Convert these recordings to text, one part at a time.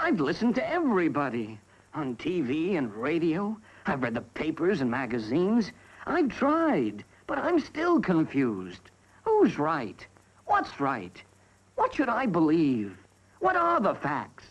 I've listened to everybody. On TV and radio. I've read the papers and magazines. I've tried, but I'm still confused. Who's right? What's right? What should I believe? What are the facts?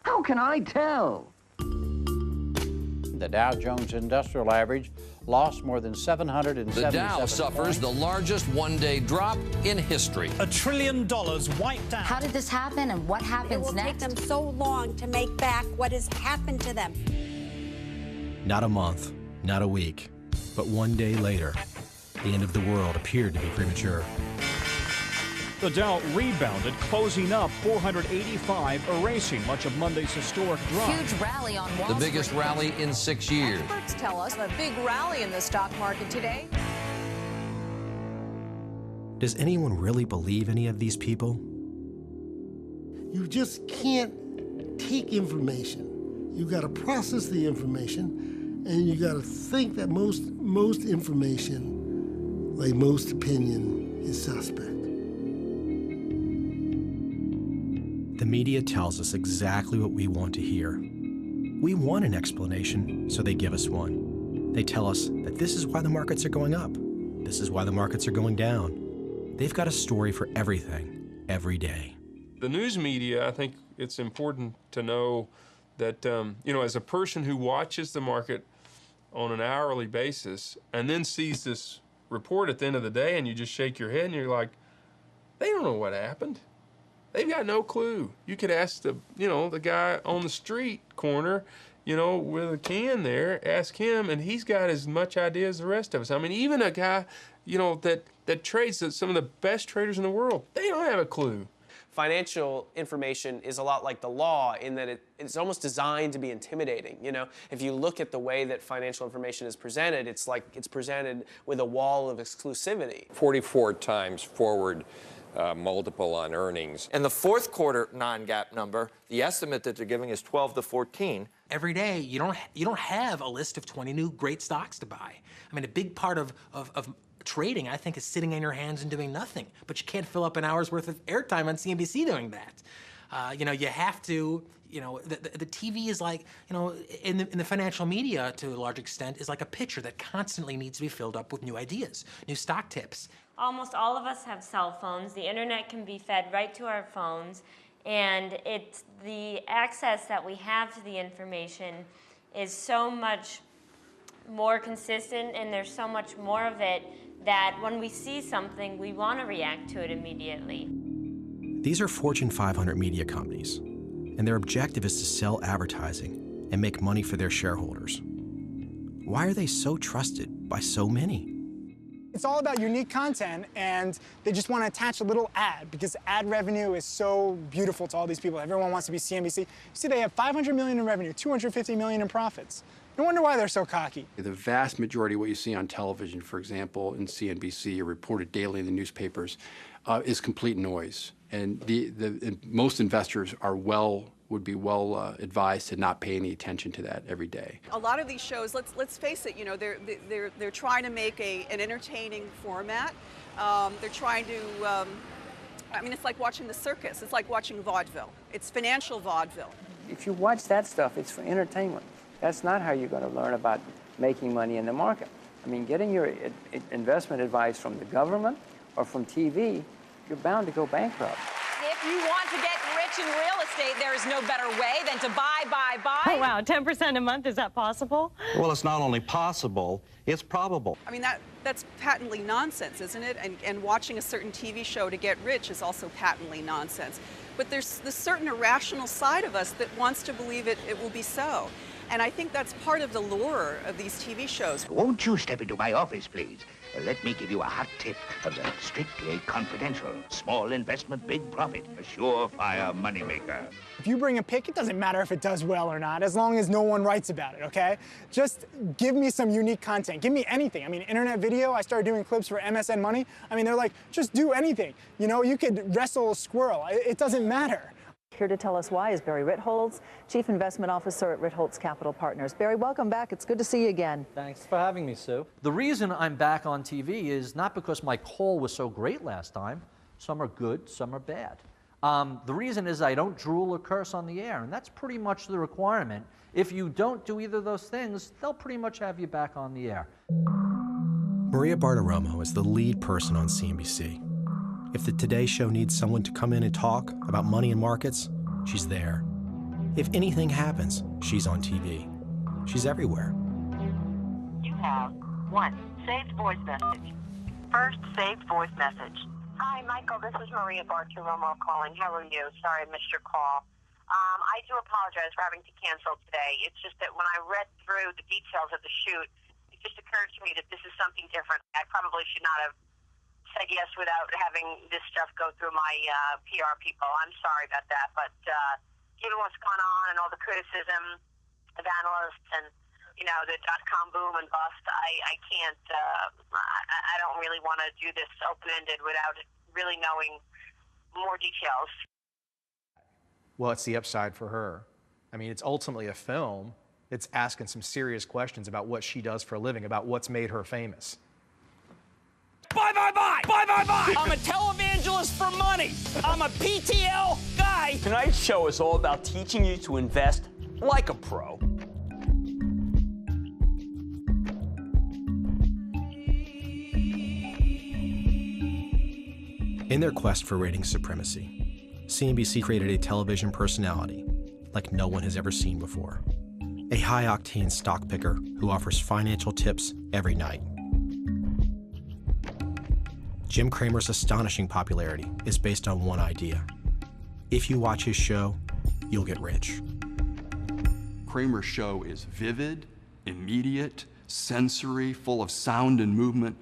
How can I tell? The Dow Jones Industrial Average lost more than 777 The Dow suffers the largest one-day drop in history. $1 trillion wiped out. How did this happen and what happens next? It will take them so long to make back what has happened to them. Not a month, not a week, but one day later, the end of the world appeared to be premature. The Dow rebounded, closing up 485, erasing much of Monday's historic drop. Huge rally on Wall The Street. biggest rally in 6 years. Experts tell us a big rally in the stock market today. Does anyone really believe any of these people? You just can't take information. You got to process the information, and you got to think that most information, like most opinion, is suspect. The media tells us exactly what we want to hear. We want an explanation, so they give us one. They tell us that this is why the markets are going up. This is why the markets are going down. They've got a story for everything, every day. The news media, I think it's important to know that, as a person who watches the market on an hourly basis and then sees this report at the end of the day and you just shake your head and you're like, they don't know what happened. They've got no clue. You could ask the guy on the street corner, with a can there, ask him, and he's got as much idea as the rest of us. I mean, even a guy, that trades, some of the best traders in the world, they don't have a clue. Financial information is a lot like the law in that it's almost designed to be intimidating. If you look at the way that financial information is presented, it's like it's presented with a wall of exclusivity. 44 times forward multiple on earnings. And the fourth quarter non-GAAP number, the estimate that they're giving is 12 to 14. Every day, you don't have a list of 20 new great stocks to buy. I mean, a big part of trading, I think, is sitting in your hands and doing nothing. But you can't fill up an hour's worth of airtime on CNBC doing that. You have to. The TV is like, in the financial media, to a large extent, is like a pitcher that constantly needs to be filled up with new ideas, new stock tips. Almost all of us have cell phones. The internet can be fed right to our phones, and it's the access that we have to the information is so much more consistent, and there's so much more of it that when we see something, we want to react to it immediately. These are Fortune 500 media companies, and their objective is to sell advertising and make money for their shareholders. Why are they so trusted by so many? It's all about unique content, and they just want to attach a little ad because ad revenue is so beautiful to all these people. Everyone wants to be CNBC. You see, they have $500 million in revenue, $250 million in profits. No wonder why they're so cocky. The vast majority of what you see on television, for example, in CNBC or reported daily in the newspapers, is complete noise. And most investors would be well advised to not pay any attention to that every day. A lot of these shows, let's face it, they're trying to make an entertaining format. They're trying to, it's like watching the circus. It's like watching vaudeville. It's financial vaudeville. If you watch that stuff, it's for entertainment. That's not how you're going to learn about making money in the market. I mean, getting your investment advice from the government or from TV, you're bound to go bankrupt. If you want to get rich in real estate, there is no better way than to buy. Oh, wow, 10% a month, is that possible? Well, it's not only possible, it's probable. I mean, that's patently nonsense, isn't it? And watching a certain TV show to get rich is also patently nonsense. But there's this certain irrational side of us that wants to believe it will be so. And I think that's part of the lure of these TV shows. Won't you step into my office, please? Let me give you a hot tip from the Strictly Confidential. Small investment, big profit. A surefire moneymaker. If you bring a pick, it doesn't matter if it does well or not, as long as no one writes about it, okay? Just give me some unique content. Give me anything. I mean, internet video, I started doing clips for MSN Money. I mean, they're like, just do anything. You could wrestle a squirrel. It doesn't matter. Here to tell us why is Barry Ritholtz, Chief Investment Officer at Ritholtz Capital Partners. Barry, welcome back. It's good to see you again. Thanks for having me, Sue. The reason I'm back on TV is not because my call was so great last time. Some are good, some are bad. The reason is I don't drool or curse on the air, and that's pretty much the requirement. If you don't do either of those things, they'll pretty much have you back on the air. Maria Bartiromo is the lead person on CNBC. If the Today Show needs someone to come in and talk about money and markets, she's there. If anything happens, she's on TV. She's everywhere. You have one saved voice message. First saved voice message. Hi, Michael. This is Maria Bartiromo calling. How are you? Sorry I missed your call. I do apologize for having to cancel today. It's just that when I read through the details of the shoot, it just occurred to me that this is something different. I probably should not have said yes without having this stuff go through my PR people. I'm sorry about that, but given what's gone on and all the criticism of analysts and the .com boom and bust, I can't. I don't really want to do this open-ended without really knowing more details. Well, it's the upside for her. I mean, it's ultimately a film. It's asking some serious questions about what she does for a living, about what's made her famous. Buy, buy, buy! Buy, buy, buy! I'm a televangelist for money. I'm a PTL guy. Tonight's show is all about teaching you to invest like a pro. In their quest for rating supremacy, CNBC created a television personality like no one has ever seen before. A high-octane stock picker who offers financial tips every night. Jim Cramer's astonishing popularity is based on one idea. If you watch his show, you'll get rich. Cramer's show is vivid, immediate, sensory, full of sound and movement.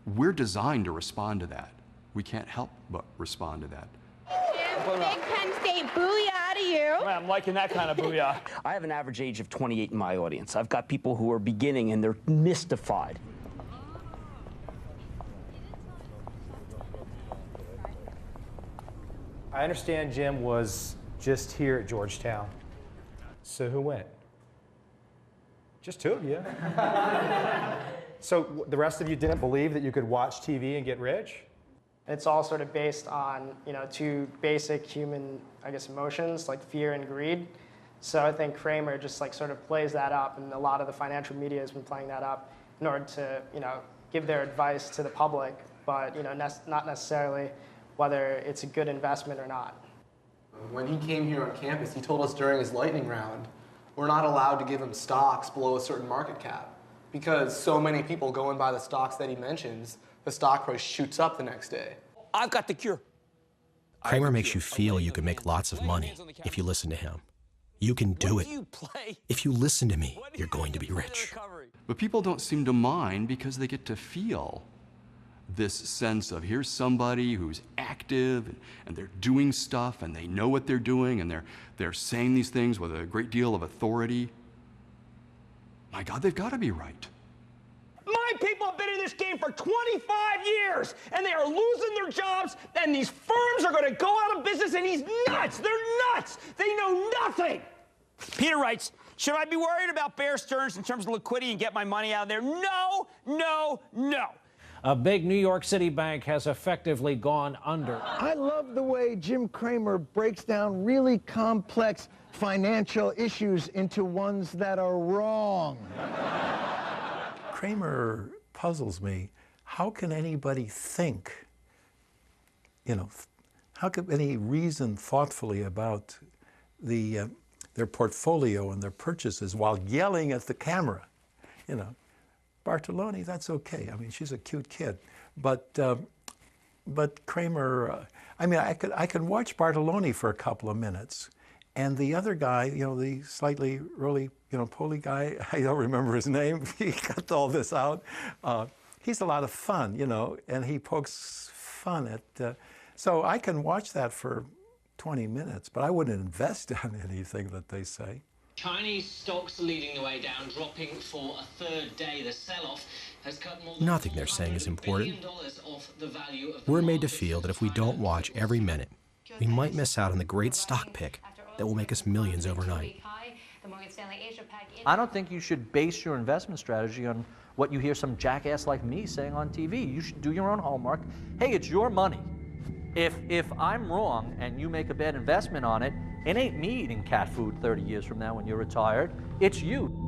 We're designed to respond to that. We can't help but respond to that. Big Penn State booyah to you. I'm liking that kind of booyah. I have an average age of 28 in my audience. I've got people who are beginning and they're mystified. I understand Jim was just here at Georgetown. So who went? Just two of you. So the rest of you didn't believe that you could watch TV and get rich? It's all sort of based on, two basic human, emotions like fear and greed. So I think Cramer just sort of plays that up, and a lot of the financial media has been playing that up in order to, give their advice to the public, but, not necessarily whether it's a good investment or not. When he came here on campus, he told us during his lightning round, we're not allowed to give him stocks below a certain market cap because so many people go and buy the stocks that he mentions, the stock price shoots up the next day. I've got the cure. Kramer makes you feel you can make lots of money if you listen to him. You can do it. If you listen to me, you're going to be rich. But people don't seem to mind because they get to feel this sense of here's somebody who's active and they're doing stuff and they know what they're doing and they're saying these things with a great deal of authority. My God, they've got to be right. My people have been in this game for 25 years, and they are losing their jobs, and these firms are going to go out of business, and he's nuts. They're nuts. They know nothing. Peter writes, should I be worried about Bear Stearns in terms of liquidity and get my money out of there? No, no, no. A big New York City bank has effectively gone under. I love the way Jim Cramer breaks down really complex financial issues into ones that are wrong. Cramer puzzles me. How can anybody think, how could any reason thoughtfully about their portfolio and their purchases while yelling at the camera? Bartoloni, that's okay. I mean, she's a cute kid. But Cramer, I could watch Bartoloni for a couple of minutes. And the other guy, the slightly roly-poly guy, I don't remember his name. He cut all this out. He's a lot of fun, and he pokes fun at... so I can watch that for 20 minutes, but I wouldn't invest in anything that they say. Chinese stocks leading the way down, dropping for a third day. The sell-off has cut more Nothing they're saying is important. off the value of We're made to feel that if we don't watch every minute, we might miss out on the great stock pick that will make us millions overnight. I don't think you should base your investment strategy on what you hear some jackass like me saying on TV. You should do your own homework. Hey, it's your money. If I'm wrong and you make a bad investment on it, it ain't me eating cat food 30 years from now when you're retired. It's you.